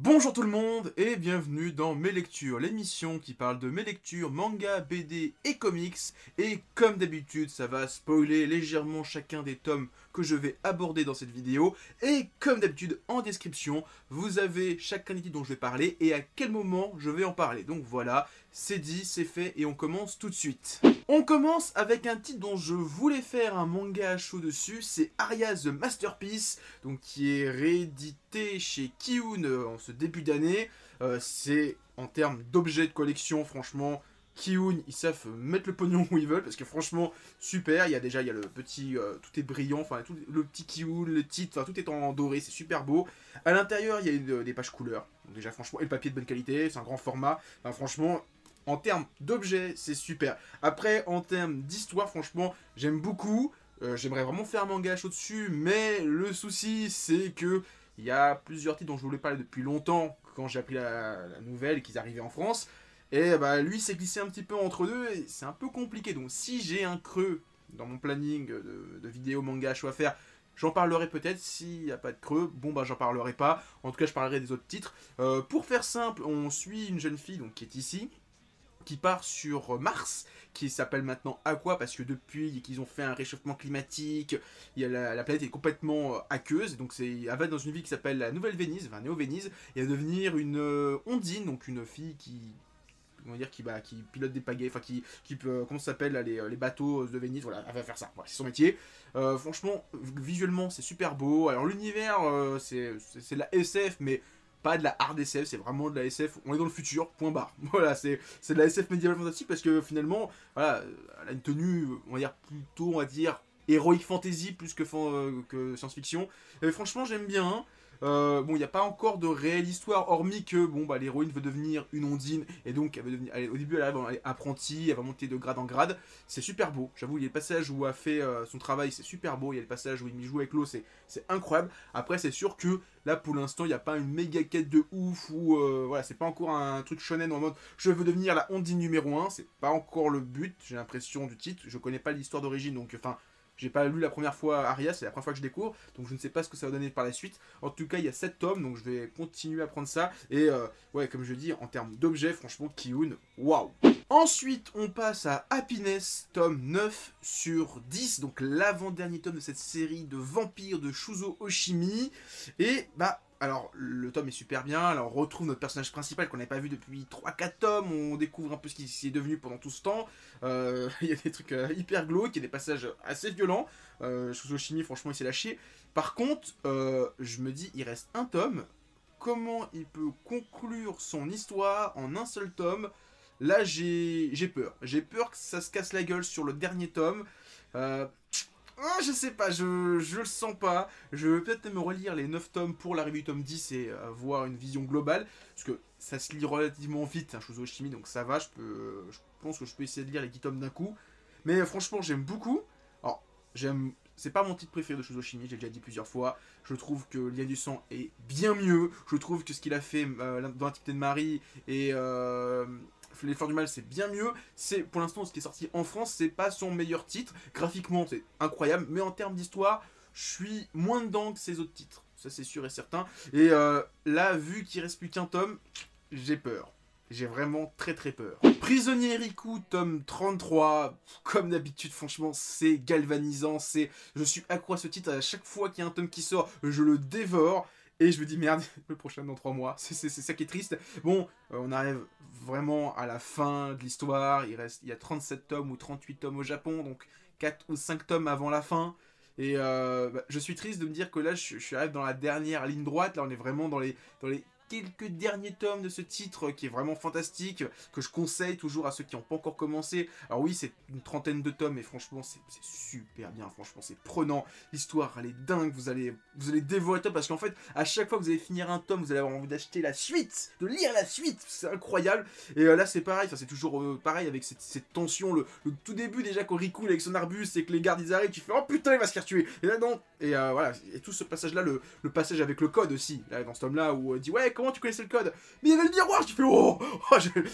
Bonjour tout le monde et bienvenue dans Mes Lectures, l'émission qui parle de mes lectures, manga, BD et comics. Et comme d'habitude, ça va spoiler légèrement chacun des tomes que je vais aborder dans cette vidéo. Et comme d'habitude, en description, vous avez chacun des titres dont je vais parler et à quel moment je vais en parler. Donc voilà, c'est dit, c'est fait et on commence tout de suite. On commence avec un titre dont je voulais faire un manga à chaud dessus, c'est Aria the Masterpiece, donc qui est réédité chez Kiun en ce début d'année. C'est en termes d'objets de collection, franchement, Kiun, ils savent mettre le pognon où ils veulent, parce que franchement, super, il y a le petit, tout est brillant, enfin, tout, le petit Kiun, le titre, enfin, tout est en doré, c'est super beau. À l'intérieur, il y a des pages couleurs, donc déjà, franchement, et le papier de bonne qualité, c'est un grand format, enfin, franchement, en termes d'objets, c'est super. Après, en termes d'histoire, franchement, j'aime beaucoup. J'aimerais vraiment faire un manga chaud dessus, mais le souci, c'est que il y a plusieurs titres dont je voulais parler depuis longtemps, quand j'ai appris la nouvelle et qu'ils arrivaient en France. Et bah, lui s'est glissé un petit peu entre deux, et c'est un peu compliqué. Donc si j'ai un creux dans mon planning de vidéos manga chaud à faire, j'en parlerai peut-être. S'il n'y a pas de creux, bon bah j'en parlerai pas. En tout cas, je parlerai des autres titres. Pour faire simple, on suit une jeune fille donc, qui est ici, qui part sur Mars, qui s'appelle maintenant Aqua, parce que depuis qu'ils ont fait un réchauffement climatique, la planète est complètement aqueuse, donc elle va dans une ville qui s'appelle la Nouvelle Venise, enfin Néo-Venise, et à devenir une ondine, donc une fille qui... Comment dire, qui pilote des pagaies, enfin qui peut, comment ça s'appelle, les bateaux de Venise, voilà, elle va faire ça, voilà, c'est son métier. Franchement, visuellement, c'est super beau. Alors l'univers, c'est de la SF, mais pas de la hard SF, c'est vraiment de la SF, on est dans le futur, point barre. Voilà, c'est de la SF médiévale fantastique parce que finalement, voilà, elle a une tenue, on va dire, plutôt, on va dire, heroic fantasy plus que science-fiction. Et franchement, j'aime bien. Bon, il n'y a pas encore de réelle histoire, hormis que bon, bah, l'héroïne veut devenir une ondine, et donc elle veut devenir, au début elle est apprentie, elle va monter de grade en grade. C'est super beau, j'avoue, il y a le passage où elle fait son travail, c'est super beau, il y a le passage où il joue avec l'eau, c'est incroyable. Après, c'est sûr que là, pour l'instant, il n'y a pas une méga quête de ouf, ou voilà, c'est pas encore un truc shonen en mode je veux devenir la ondine numéro 1, c'est pas encore le but, j'ai l'impression du titre, je connais pas l'histoire d'origine, donc enfin. J'ai pas lu la première fois Aria, c'est la première fois que je découvre, donc je ne sais pas ce que ça va donner par la suite. En tout cas, il y a 7 tomes, donc je vais continuer à prendre ça. Et ouais, comme je dis, en termes d'objets, franchement, Kiun, waouh. Ensuite, on passe à Happiness, tome 9 sur 10, donc l'avant-dernier tome de cette série de vampires de Shuzo Oshimi. Et bah, alors, le tome est super bien, alors on retrouve notre personnage principal qu'on n'avait pas vu depuis 3-4 tomes, on découvre un peu ce qu'il est devenu pendant tout ce temps. Il y a des trucs hyper glauques, il y a des passages assez violents. Shuzo Oshimi, franchement, il s'est lâché. Par contre, je me dis, il reste un tome. Comment il peut conclure son histoire en un seul tome? Là, j'ai peur. J'ai peur que ça se casse la gueule sur le dernier tome. Je sais pas, je le sens pas. Je vais peut-être me relire les 9 tomes pour l'arrivée du tome 10 et avoir une vision globale. Parce que ça se lit relativement vite, hein, Shuzo Oshimi, donc ça va. Je pense que je peux essayer de lire les 10 tomes d'un coup. Mais franchement, j'aime beaucoup. Alors, j'aime... C'est pas mon titre préféré de Shuzo Oshimi, j'ai déjà dit plusieurs fois. Je trouve que Lien du sang est bien mieux. Je trouve que ce qu'il a fait dans l'Intimité de Marie et L'effort du mal, c'est bien mieux. C'est pour l'instant ce qui est sorti en France, c'est pas son meilleur titre. Graphiquement, c'est incroyable, mais en termes d'histoire, je suis moins dedans que ses autres titres. Ça, c'est sûr et certain. Et là, vu qu'il reste plus qu'un tome, j'ai peur. J'ai vraiment très très peur. Prisonnier Riku, tome 33. Comme d'habitude, franchement, c'est galvanisant. Je suis accro à ce titre. À chaque fois qu'il y a un tome qui sort, je le dévore. Et je me dis, merde, le prochain dans 3 mois. C'est ça qui est triste. Bon, on arrive vraiment à la fin de l'histoire. Il y a 37 tomes ou 38 tomes au Japon. Donc 4 ou 5 tomes avant la fin. Et bah, je suis triste de me dire que là, je suis arrivé dans la dernière ligne droite. Là, on est vraiment dans les quelques derniers tomes de ce titre qui est vraiment fantastique, que je conseille toujours à ceux qui n'ont pas encore commencé. Alors oui, c'est une trentaine de tomes, mais franchement, c'est super bien, franchement, c'est prenant. L'histoire, elle est dingue, vous allez dévorer le tome, parce qu'en fait, à chaque fois que vous allez finir un tome, vous allez avoir envie d'acheter la suite, de lire la suite, c'est incroyable. Et là, c'est pareil, c'est toujours pareil avec cette tension, le tout début déjà, quand Riku avec son arbuste et que les gardes ils arrivent, tu fais oh putain, il va se faire tuer. Et là, non, et voilà, et tout ce passage-là, le passage avec le code aussi, là, dans ce tome-là, où dit ouais, comment tu connaissais le code? Mais il y avait le miroir, tu fais oh,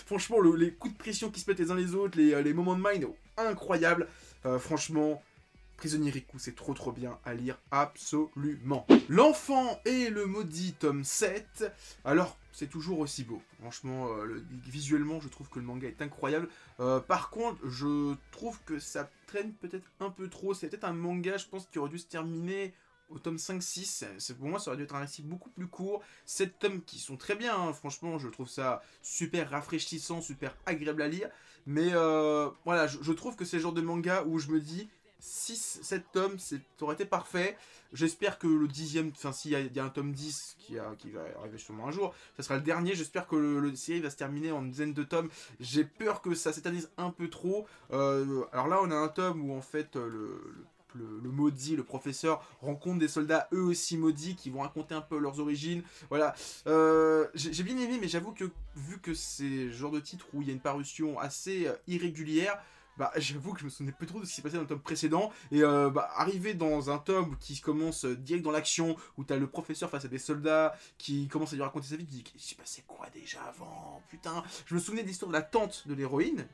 franchement, les coups de pression qui se mettent les uns les autres, les moments de mind, incroyable. Franchement, Prisonnier Riku, c'est trop bien à lire, absolument. L'enfant et le maudit, tome 7. Alors, c'est toujours aussi beau. Franchement, visuellement, je trouve que le manga est incroyable. Par contre, je trouve que ça traîne peut-être un peu trop. C'est peut-être un manga, je pense, qui aurait dû se terminer au tome 5-6. Pour moi, ça aurait dû être un récit beaucoup plus court. 7 tomes qui sont très bien, hein. Franchement, je trouve ça super rafraîchissant, super agréable à lire. Mais voilà, je trouve que c'est le genre de manga où je me dis 6-7 tomes, ça aurait été parfait. J'espère que le 10e, enfin s'il y a un tome 10 qui va arriver sûrement un jour, ça sera le dernier. J'espère que le série va se terminer en une dizaine de tomes. J'ai peur que ça s'éternise un peu trop. Alors là, on a un tome où en fait le maudit, le professeur, rencontre des soldats eux aussi maudits qui vont raconter un peu leurs origines. Voilà. J'ai bien aimé, mais j'avoue que vu que c'est le genre de titre où il y a une parution assez irrégulière, bah, j'avoue que je me souvenais plus trop de ce qui s'est passé dans le tome précédent. Et arriver dans un tome qui commence direct dans l'action, où t'as le professeur face à des soldats qui commencent à lui raconter sa vie, tu dis, il s'est passé quoi déjà avant? Putain, je me souvenais de l'histoire de la tante de l'héroïne,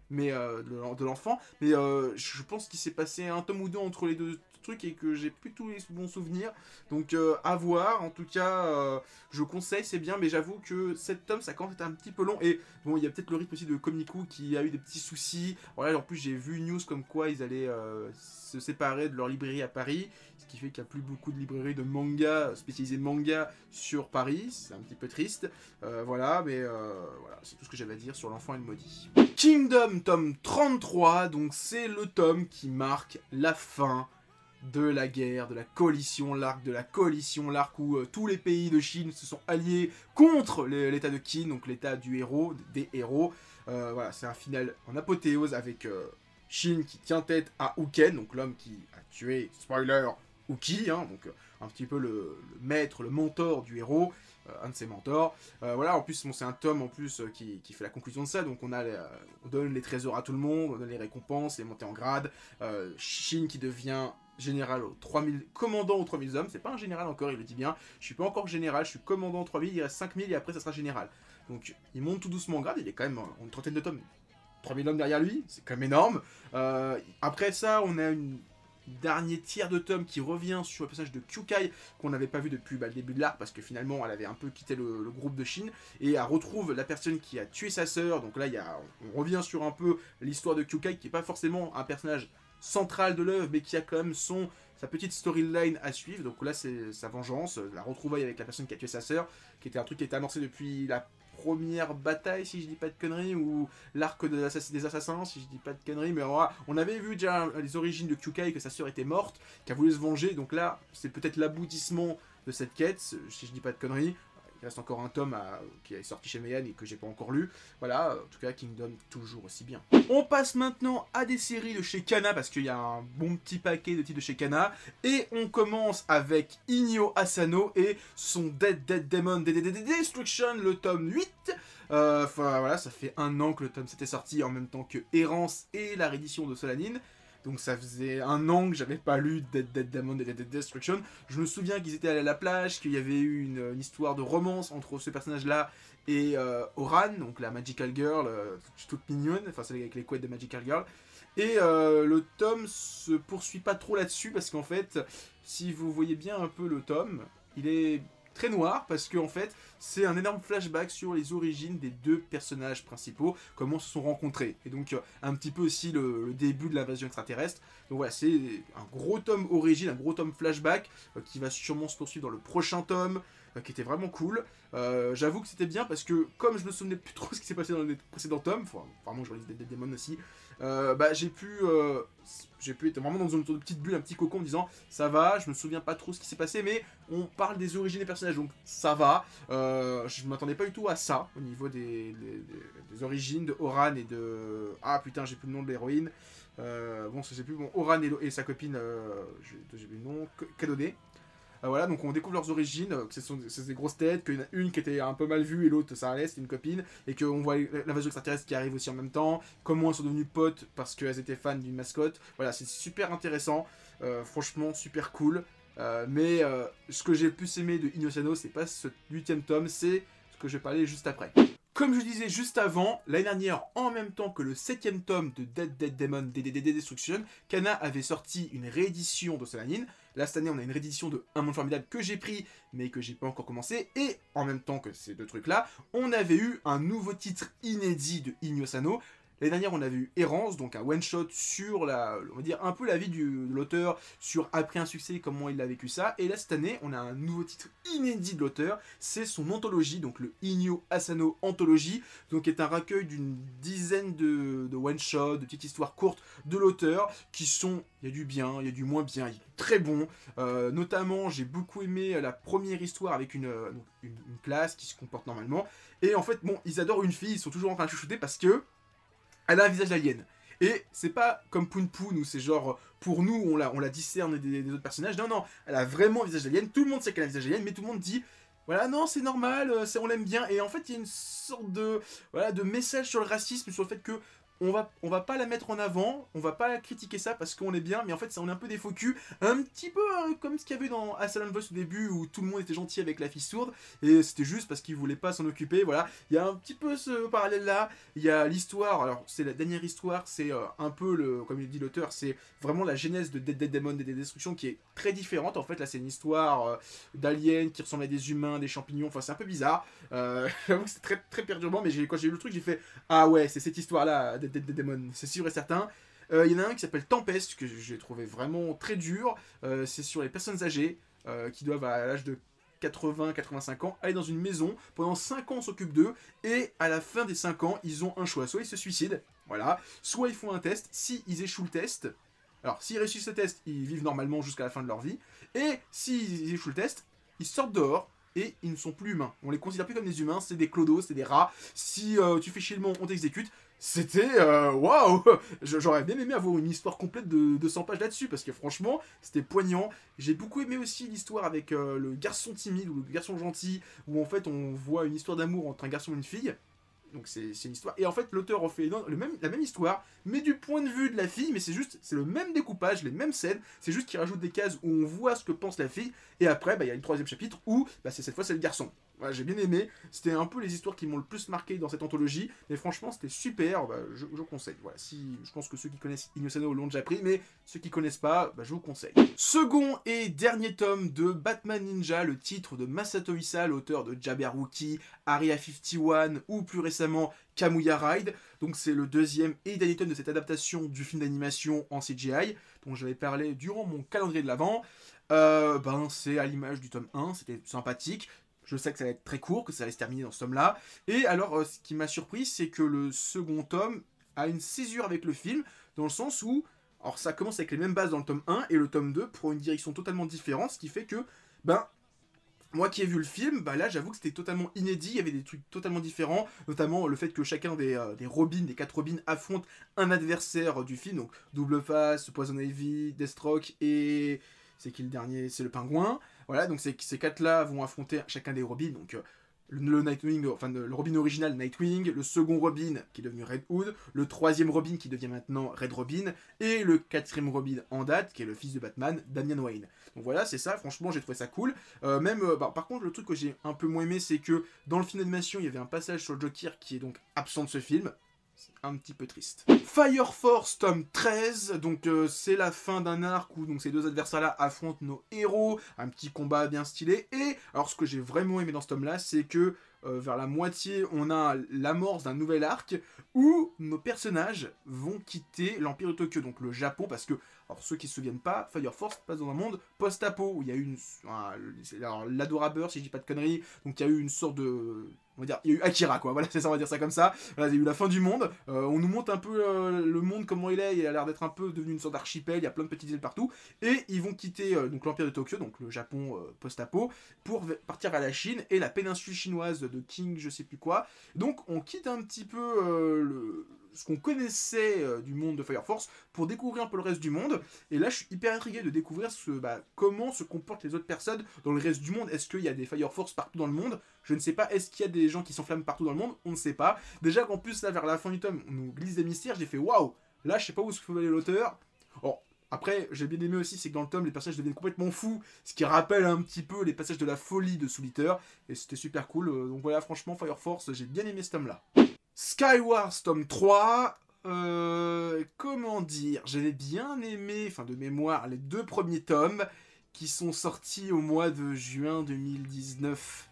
mais de l'enfant, mais je pense qu'il s'est passé un tome ou deux entre les deux trucs et que j'ai plus tous les bons souvenirs, donc à voir. En tout cas, je conseille, c'est bien, mais j'avoue que 7 tomes ça commence à être un petit peu long, et bon, il y a peut-être le rythme aussi de Komiku qui a eu des petits soucis. Voilà, en plus j'ai vu une news comme quoi ils allaient se séparer de leur librairie à Paris, ce qui fait qu'il n'y a plus beaucoup de librairies de manga, spécialisées manga sur Paris, c'est un petit peu triste. Voilà, mais voilà, c'est tout ce que j'avais à dire sur l'enfant et le maudit. Kingdom, tome 33, donc c'est le tome qui marque la fin de la guerre, de la coalition, l'arc où tous les pays de Chine se sont alliés contre l'état de Qin, donc l'état du héros, des héros. Voilà, c'est un final en apothéose avec Shin qui tient tête à Uken, donc l'homme qui a tué, spoiler, Uki, hein, donc un petit peu le maître, le mentor du héros, un de ses mentors. Voilà, en plus, bon, c'est un tome en plus qui fait la conclusion de ça, donc on donne les trésors à tout le monde, on donne les récompenses, les montées en grade. Shin qui devient général aux 3000, commandant aux 3000 hommes, c'est pas un général encore, il le dit bien, je suis pas encore général, je suis commandant aux 3000, il reste 5000 et après ça sera général. Donc il monte tout doucement en grade, il est quand même en une trentaine de tomes, 3000 hommes derrière lui, c'est quand même énorme. Après ça, on a une dernier tiers de tome qui revient sur le personnage de Kyukai qu'on n'avait pas vu depuis le début de l'arc, parce que finalement elle avait un peu quitté le groupe de Shin, et elle retrouve la personne qui a tué sa sœur. Donc là on revient sur un peu l'histoire de Kyukai, qui n'est pas forcément un personnage central de l'œuvre, mais qui a quand même sa petite storyline à suivre. Donc là c'est sa vengeance, la retrouvaille avec la personne qui a tué sa sœur, qui était un truc qui était amorcé depuis la première bataille, si je dis pas de conneries, ou l'arc des assassins, si je dis pas de conneries, mais voilà, on avait vu déjà les origines de Kyukai, que sa sœur était morte, qu'elle voulait se venger, donc là, c'est peut-être l'aboutissement de cette quête, si je dis pas de conneries. Il reste encore un tome qui est sorti chez Meian et que j'ai pas encore lu. Voilà, en tout cas, Kingdom, toujours aussi bien. On passe maintenant à des séries de chez Kana, parce qu'il y a un bon petit paquet de titres de chez Kana. Et on commence avec Inyo Asano et son Dead Demon Destruction, le tome 8. Enfin voilà, ça fait un an que le tome 7 est sorti, en même temps que Errance et la réédition de Solanine. Donc ça faisait un an que j'avais pas lu Dead Demon Destruction. Je me souviens qu'ils étaient allés à la plage, qu'il y avait eu une histoire de romance entre ce personnage-là et Oran, donc la Magical Girl, toute mignonne, enfin celle avec les couettes de Magical Girl. Et le tome se poursuit pas trop là-dessus, parce qu'en fait, si vous voyez bien un peu le tome, il est très noir, parce qu'en fait, c'est un énorme flashback sur les origines des deux personnages principaux, comment ils se sont rencontrés. Et donc, un petit peu aussi le début de l'invasion extraterrestre. Donc voilà, c'est un gros tome origine, un gros tome flashback, qui va sûrement se poursuivre dans le prochain tome, qui était vraiment cool. J'avoue que c'était bien, parce que comme je me souvenais plus trop ce qui s'est passé dans les précédents tomes, enfin, vraiment je relis des démons aussi, j'ai pu être vraiment dans une petite bulle, un petit cocon, en me disant ça va, je me souviens pas trop ce qui s'est passé, mais on parle des origines des personnages, donc ça va. Je m'attendais pas du tout à ça au niveau des origines de Oran et de... Ah putain, j'ai plus le nom de l'héroïne. Bon, je sais plus, bon, Oran et sa copine, j'ai plus le nom, Kadode. Voilà, donc on découvre leurs origines, que c'est des grosses têtes, qu'il y en a une qui était un peu mal vue et l'autre ça allait, c'était une copine, et qu'on voit l'invasion extraterrestre qui arrive aussi en même temps, comment elles sont devenues potes parce qu'elles étaient fans d'une mascotte. Voilà, c'est super intéressant, franchement super cool, mais ce que j'ai le plus aimé de Inyo Asano, c'est pas ce 8ème tome, c'est ce que je vais parler juste après. Comme je disais juste avant, l'année dernière, en même temps que le 7ème tome de Dead Demon DDD Destruction, Kana avait sorti une réédition de Solanine. Là, cette année, on a une réédition de Un Monde Formidable que j'ai pris, mais que j'ai pas encore commencé. Et en même temps que ces deux trucs-là, on avait eu un nouveau titre inédit de Inyo Asano. L'année dernière, on avait eu Errance, donc un one-shot sur on va dire un peu la vie de l'auteur, sur après un succès, comment il a vécu ça. Et là, cette année, on a un nouveau titre inédit de l'auteur, c'est son anthologie, donc le Inyo Asano Anthology, donc qui est un recueil d'une dizaine de one-shots, de petites histoires courtes de l'auteur, qui sont, il y a du bien, il y a du moins bien, il y a du très bon. Notamment, j'ai beaucoup aimé la première histoire avec une classe qui se comporte normalement. Et en fait, bon, ils adorent une fille, ils sont toujours en train de chouchouter parce que elle a un visage d'alien. Et c'est pas comme Poon Poon où c'est genre, pour nous, on la discerne des autres personnages. Non, non, elle a vraiment un visage d'alien. Tout le monde sait qu'elle a un visage d'alien, mais tout le monde dit, voilà, non, c'est normal, on l'aime bien. Et en fait, il y a une sorte de message sur le racisme, sur le fait que on va pas la mettre en avant, on va pas critiquer ça parce qu'on est bien, mais en fait, ça, on est un peu des faux culs, un petit peu comme ce qu'il y avait dans Asylum Voice au début où tout le monde était gentil avec la fille sourde, et c'était juste parce qu'ils voulaient pas s'en occuper, voilà. Il y a un petit peu ce parallèle-là, il y a l'histoire, alors c'est la dernière histoire, c'est un peu, comme il dit l'auteur, c'est vraiment la genèse de Dead Demon, des Destructions qui est très différente, en fait, là c'est une histoire d'aliens qui ressemblent à des humains, des champignons, enfin c'est un peu bizarre, j'avoue que c'est très, très perturbant, mais quand j'ai lu le truc, j'ai fait, ah ouais, c'est cette histoire-là, Dead Demon, c'est sûr et certain. Il y en a un qui s'appelle Tempest, que j'ai trouvé vraiment très dur. C'est sur les personnes âgées qui doivent, à l'âge de 80-85 ans, aller dans une maison. Pendant 5 ans, on s'occupe d'eux. Et à la fin des 5 ans, ils ont un choix. Soit ils se suicident, voilà. Soit ils font un test. Si ils échouent le test, alors s'ils réussissent le test, ils vivent normalement jusqu'à la fin de leur vie. Et s'ils échouent le test, ils sortent dehors. Et ils ne sont plus humains. On les considère plus comme des humains, c'est des clodos, c'est des rats. Si tu fais chier le monde, on t'exécute. C'était waouh. J'aurais bien aimé avoir une histoire complète de 100 pages là-dessus, parce que franchement, c'était poignant. J'ai beaucoup aimé aussi l'histoire avec le garçon timide ou le garçon gentil, où en fait on voit une histoire d'amour entre un garçon et une fille. Donc c'est une histoire. Et en fait, l'auteur refait la même histoire, mais du point de vue de la fille, mais c'est le même découpage, les mêmes scènes, c'est juste qu'il rajoute des cases où on voit ce que pense la fille, et après, il y a une 3e chapitre où, cette fois, c'est le garçon. Voilà, j'ai bien aimé, c'était un peu les histoires qui m'ont le plus marqué dans cette anthologie, mais franchement, c'était super, je conseille. Voilà, je pense que ceux qui connaissent Inyo Asano l'ont déjà pris, mais ceux qui connaissent pas, je vous conseille. Second et dernier tome de Batman Ninja, le titre de Masato Issa, l'auteur de Jabberwocky, Area 51 ou plus récemment Kamuya Ride. Donc c'est le 2e et dernier tome de cette adaptation du film d'animation en CGI, dont j'avais parlé durant mon calendrier de l'Avent. C'est à l'image du tome 1, c'était sympathique. Je sais que ça va être très court, que ça va se terminer dans ce tome-là. Et alors, ce qui m'a surpris, c'est que le second tome a une césure avec le film, dans le sens où, alors ça commence avec les mêmes bases dans le tome 1, et le tome 2 prend une direction totalement différente, ce qui fait que, moi qui ai vu le film, là j'avoue que c'était totalement inédit, il y avait des trucs totalement différents, notamment le fait que chacun des Robins, des 4 Robins, affronte un adversaire du film, donc Double Face, Poison Ivy, Deathstroke et... c'est qui le dernier? C'est le Pingouin. Voilà, donc ces 4-là vont affronter chacun des Robins, donc le Nightwing, enfin le Robin original Nightwing, le second Robin qui est devenu Red Hood, le 3e Robin qui devient maintenant Red Robin, et le 4e Robin en date qui est le fils de Batman, Damian Wayne. Donc voilà, c'est ça, franchement j'ai trouvé ça cool. Par contre le truc que j'ai un peu moins aimé, c'est que dans le film d'animation il y avait un passage sur le Joker qui est donc absent de ce film. C'est un petit peu triste. Fire Force tome 13, donc c'est la fin d'un arc où donc, ces deux adversaires-là affrontent nos héros, un petit combat bien stylé, et alors ce que j'ai vraiment aimé dans ce tome-là, c'est que vers la moitié, on a l'amorce d'un nouvel arc où nos personnages vont quitter l'Empire de Tokyo, donc le Japon, parce que, alors ceux qui ne se souviennent pas, Fire Force passe dans un monde post-apo, où il y a eu l'Adoraber, si je dis pas de conneries, donc il y a eu une sorte de... on va dire, il y a eu Akira, quoi, voilà, c'est ça, on va dire ça comme ça. Voilà, il y a eu la fin du monde, on nous montre un peu le monde, comment il a l'air d'être un peu devenu une sorte d'archipel, il y a plein de petites îles partout, et ils vont quitter donc l'Empire de Tokyo, donc le Japon post-apo, pour partir vers la Chine et la péninsule chinoise de King je sais plus quoi. Donc on quitte un petit peu ce qu'on connaissait du monde de Fire Force pour découvrir un peu le reste du monde. Et là, je suis hyper intrigué de découvrir comment se comportent les autres personnes dans le reste du monde. Est-ce qu'il y a des Fire Force partout dans le monde? Je ne sais pas. Est-ce qu'il y a des gens qui s'enflamment partout dans le monde? On ne sait pas. Déjà qu'en plus, là, vers la fin du tome, on nous glisse des mystères. J'ai fait waouh! Là, je sais pas où se faut aller l'auteur. Oh, Après, j'ai bien aimé aussi, c'est que dans le tome, les personnages deviennent complètement fous, ce qui rappelle un petit peu les passages de la folie de Soul Eater, et c'était super cool. Donc voilà, franchement, Fire Force, j'ai bien aimé ce tome-là. Skywars tome 3, comment dire, j'avais bien aimé, enfin de mémoire, les 2 premiers tomes qui sont sortis au mois de juin 2019.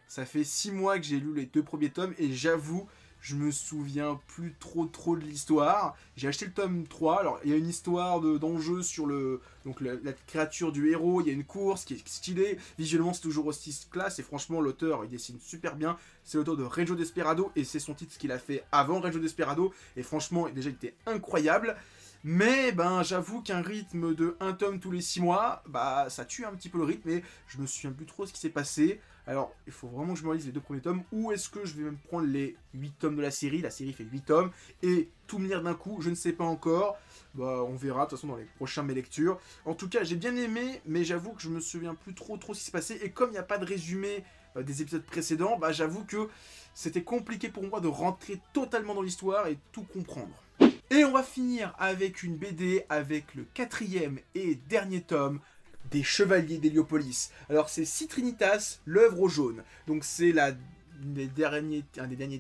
Ça fait 6 mois que j'ai lu les 2 premiers tomes et j'avoue, je me souviens plus trop de l'histoire. J'ai acheté le tome 3, alors il y a une histoire d'enjeu sur la créature du héros, il y a une course qui est stylée, visuellement c'est toujours aussi classe et franchement l'auteur il dessine super bien. C'est l'auteur de Reggio Desperado et c'est son titre qu'il a fait avant Reggio Desperado et franchement déjà il était incroyable. Mais ben j'avoue qu'un rythme de 1 tome tous les 6 mois, bah ça tue un petit peu le rythme et je me souviens plus trop ce qui s'est passé. Alors il faut vraiment que je me relise les 2 premiers tomes ou est-ce que je vais même prendre les 8 tomes de la série fait 8 tomes et tout me lire d'un coup, je ne sais pas encore. Bah on verra de toute façon dans les prochains mes lectures. En tout cas j'ai bien aimé mais j'avoue que je me souviens plus trop ce qui s'est passé et comme il n'y a pas de résumé des épisodes précédents, bah j'avoue que c'était compliqué pour moi de rentrer totalement dans l'histoire et tout comprendre. Et on va finir avec une BD avec le 4e et dernier tome des Chevaliers d'Héliopolis. Alors c'est Citrinitas, l'œuvre au jaune. Donc c'est un des derniers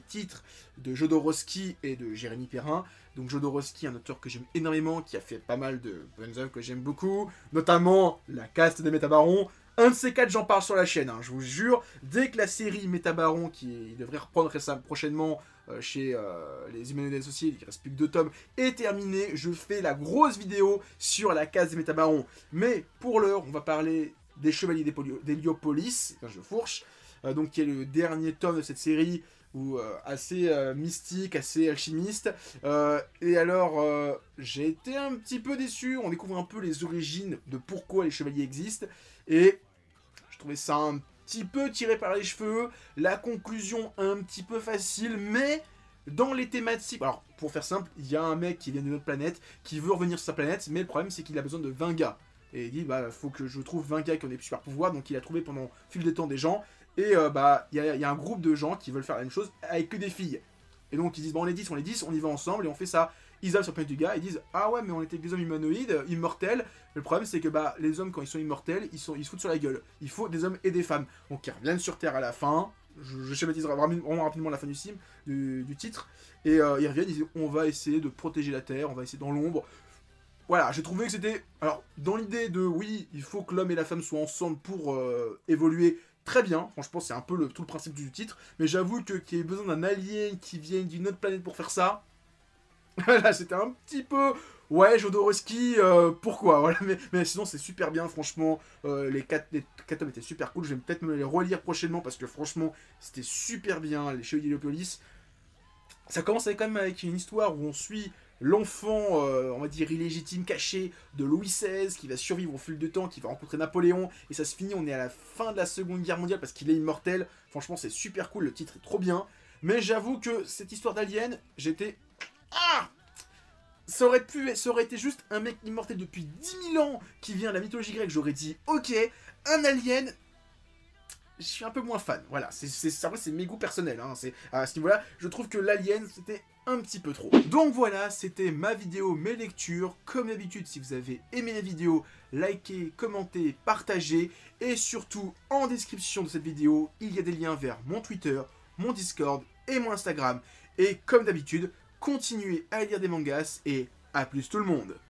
titres de Jodorowsky et de Jérémy Perrin. Donc Jodorowsky, un auteur que j'aime énormément, qui a fait pas mal de bonnes œuvres que j'aime beaucoup, notamment La Caste des Métabarons. Un de ces 4, j'en parle sur la chaîne, hein, je vous jure. Dès que la série Métabaron, qui devrait reprendre prochainement chez les Humanoïdes Associés, il ne reste plus que 2 tomes, est terminée, je fais la grosse vidéo sur La Caste des Métabarons. Mais pour l'heure, on va parler des Chevaliers d'Héliopolis, je fourche, donc qui est le dernier tome de cette série, assez mystique, assez alchimiste. Et alors, j'ai été un petit peu déçu, on découvre un peu les origines de pourquoi les chevaliers existent, et je trouvais ça un petit peu tiré par les cheveux, la conclusion un petit peu facile, mais dans les thématiques... Alors, pour faire simple, il y a un mec qui vient d'une autre planète, qui veut revenir sur sa planète, mais le problème c'est qu'il a besoin de 20 gars. Et il dit, bah, faut que je trouve 20 gars qui ont des super pouvoirs, donc il a trouvé pendant le fil des temps des gens, et bah, il y a un groupe de gens qui veulent faire la même chose avec que des filles. Et donc ils disent, bon, on est 10, on y va ensemble, et on fait ça. Ils arrivent sur la planète du gars, ils disent, ah ouais, mais on était des hommes humanoïdes, immortels. Le problème, c'est que bah, les hommes, quand ils sont immortels, ils se foutent sur la gueule. Il faut des hommes et des femmes. Donc ils reviennent sur Terre à la fin. Je schématise vraiment rapidement la fin du titre. Et ils reviennent, ils disent, on va essayer de protéger la Terre, on va essayer dans l'ombre. Voilà, j'ai trouvé que c'était... Alors, dans l'idée de, oui, il faut que l'homme et la femme soient ensemble pour évoluer, très bien. Franchement, c'est un peu tout le principe du titre. Mais j'avoue qu'il y ait besoin d'un alien qui vienne d'une autre planète pour faire ça. Voilà, c'était un petit peu... Ouais, Jodorowsky, pourquoi voilà, mais sinon, c'est super bien, franchement. Les 4 tomes étaient super cool. Je vais peut-être me les relire prochainement parce que, franchement, c'était super bien, les Chevaliers d'Héliopolis. Ça commence quand même avec une histoire où on suit l'enfant, on va dire illégitime, caché de Louis XVI, qui va survivre au fil du temps, qui va rencontrer Napoléon, et ça se finit, on est à la fin de la Seconde Guerre mondiale parce qu'il est immortel. Franchement, c'est super cool, le titre est trop bien. Mais j'avoue que cette histoire d'alien, j'étais... Ah, ça aurait été juste un mec immortel depuis 10 000 ans qui vient de la mythologie grecque, j'aurais dit, ok, un alien... Je suis un peu moins fan, voilà, c'est mes goûts personnels, hein. À ce niveau-là, je trouve que l'Alien, c'était un petit peu trop. Donc voilà, c'était ma vidéo, mes lectures. Comme d'habitude, si vous avez aimé la vidéo, likez, commentez, partagez. Et surtout, en description de cette vidéo, il y a des liens vers mon Twitter, mon Discord et mon Instagram. Et comme d'habitude, continuez à lire des mangas et à plus tout le monde.